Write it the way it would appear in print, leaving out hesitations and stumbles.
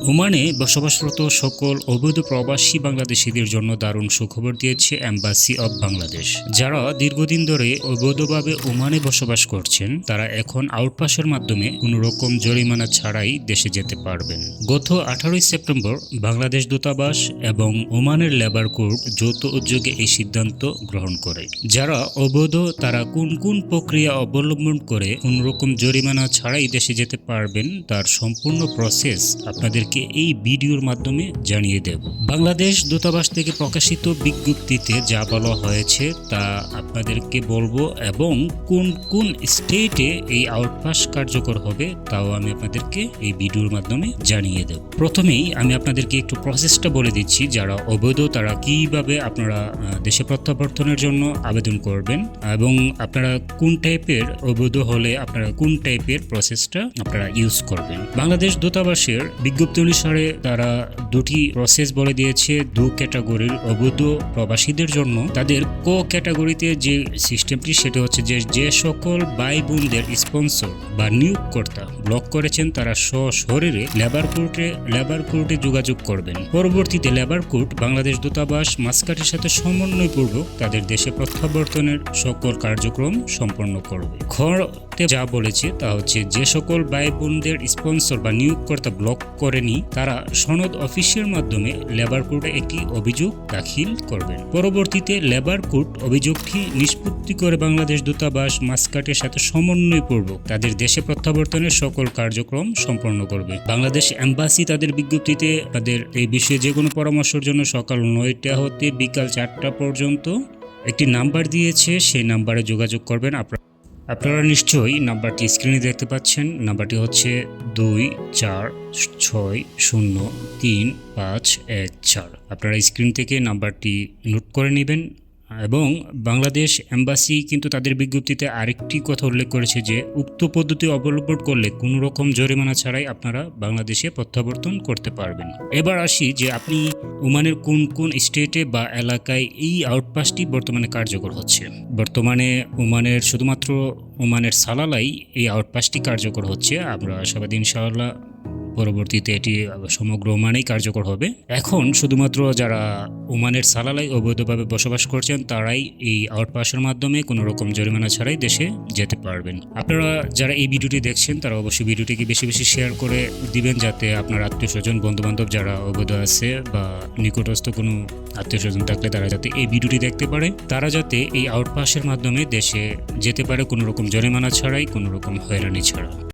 ওমানে বসবাসরত সকল অবৈধ প্রবাসী বাংলাদেশিদের জন্য দারুণ সুখবর দিয়েছে এম্বাসি অব বাংলাদেশ। যারা দীর্ঘদিন ধরে অবৈধভাবে ওমানে বসবাস করছেন তারা এখন আউটপাসের মাধ্যমে কোনো রকম জরিমানা ছাড়াই দেশে যেতে পারবেন। গত 18 সেপ্টেম্বর বাংলাদেশ দূতাবাস এবং ওমানের লেবার কোর্ট যৌথ উদ্যোগে এই সিদ্ধান্ত গ্রহণ করে। যারা অবৈধ তারা কোন কোন প্রক্রিয়া অবলম্বন করে কোনো রকম জরিমানা ছাড়াই দেশে যেতে পারবেন তার সম্পূর্ণ প্রসেস আপনাদেরকে এই ভিডিওর মাধ্যমে জানিয়ে দেব। বাংলাদেশ দূতাবাস থেকে প্রকাশিত বিজ্ঞপ্তিতে যা বলা হয়েছে তা আপনাদেরকে বলবো এবং কোন কোন স্টেটে এই আউটপাস কার্যকর হবে তাও আমি আপনাদেরকে এই ভিডিওর মাধ্যমে জানিয়ে দেব। প্রথমেই আমি আপনাদেরকে একটু প্রসেসটা বলে দিচ্ছি। যারা অবৈধ তারা কিভাবে আপনারা দেশে প্রত্যাবর্তনের জন্য আবেদন করবেন এবং আপনারা কোন টাইপের অবৈধ হলে আপনারা কোন টাইপের প্রসেসটা আপনারা ইউজ করবেন। বাংলাদেশ দূতাবাসের বিজ্ঞপ্তি অনুসারে তারা দুটি প্রসেস বলে দিয়েছে। দু ক্যাটাগরির অবৈধ প্রবাসীদের জন্য তাদের ক ক্যাটাগরিতে যে সিস্টেমটি সেটা হচ্ছে যে সকল ভাই বোনদের স্পন্সর বা নিয়োগকর্তা ব্লক করেছেন তারা সশরীরে লেবার কোর্টে যোগাযোগ করবেন। পরবর্তীতে লেবার কোর্ট বাংলাদেশ দূতাবাস মাস্কাটের সাথে সমন্বয়পূর্বক তাদের দেশে প্রত্যাবর্তনের সকল কার্যক্রম সম্পন্ন করবে। খতে যা বলেছে তা হচ্ছে যে সকল ভাই বোনদের স্পন্সর বা নিয়োগকর্তা ব্লক করেনি তারা সনদ অফিসের মাধ্যমে লেবার কোর্টে একটি অভিযোগ দাখিল করবেন। পরবর্তীতে লেবার কোর্ট অভিযোগটি নিষ্পত্তি করে বাংলাদেশ দূতাবাস মাস্কাটের সাথে সমন্বয়পূর্বক তাদের দেশে প্রত্যাবর্তনের সকল কার্যক্রম সম্পন্ন করবে। বাংলাদেশ এম্বাসি তাদের বিজ্ঞপ্তিতে তাদের এই বিষয়ে যে কোনো পরামর্শের জন্য সকাল 9টা হতে বিকাল 4টা পর্যন্ত একটি নাম্বার দিয়েছে, সেই নাম্বারে যোগাযোগ করবেন। আপনারা নিশ্চয়ই নাম্বারটি স্ক্রিনে দেখতে পাচ্ছেন। নাম্বারটি হচ্ছে 24603514। আপনারা স্ক্রিন থেকে নাম্বারটি নোট করে নেবেন। এবং বাংলাদেশ এম্বাসি কিন্তু তাদের বিজ্ঞপ্তিতে আরেকটি কথা উল্লেখ করেছে যে উক্ত পদ্ধতি অবলম্বন করলে কোনো রকম জরিমানা ছাড়াই আপনারা বাংলাদেশে প্রত্যাবর্তন করতে পারবেন। এবার আসি যে আপনি ওমানের কোন কোন স্টেটে বা এলাকায় এই আউটপাসটি বর্তমানে কার্যকর হচ্ছে। বর্তমানে ওমানের শুধুমাত্র ওমানের সালালাই এই আউটপাসটি কার্যকর হচ্ছে। আমরা আশাবাদী ইনশাআল্লাহ পরবর্তীতে এটি সমগ্র ওমানেই কার্যকর হবে। এখন শুধুমাত্র যারা ওমানের সালালাই অবৈধভাবে বসবাস করছেন তারাই এই আউটপাসের মাধ্যমে কোনো রকম জরিমানা ছাড়াই দেশে যেতে পারবেন। আপনারা যারা এই ভিডিওটি দেখছেন তারা অবশ্যই ভিডিওটিকে বেশি বেশি শেয়ার করে দিবেন যাতে আপনার আত্মীয় স্বজন বন্ধুবান্ধব যারা অবৈধ আছে বা নিকটস্থ কোনো আত্মীয় স্বজন থাকলে তারা যাতে এই ভিডিওটি দেখতে পারে, তারা যাতে এই আউটপাসের মাধ্যমে দেশে যেতে পারে কোনো রকম জরিমানা ছাড়াই, কোনো রকম হয়রানি ছাড়া।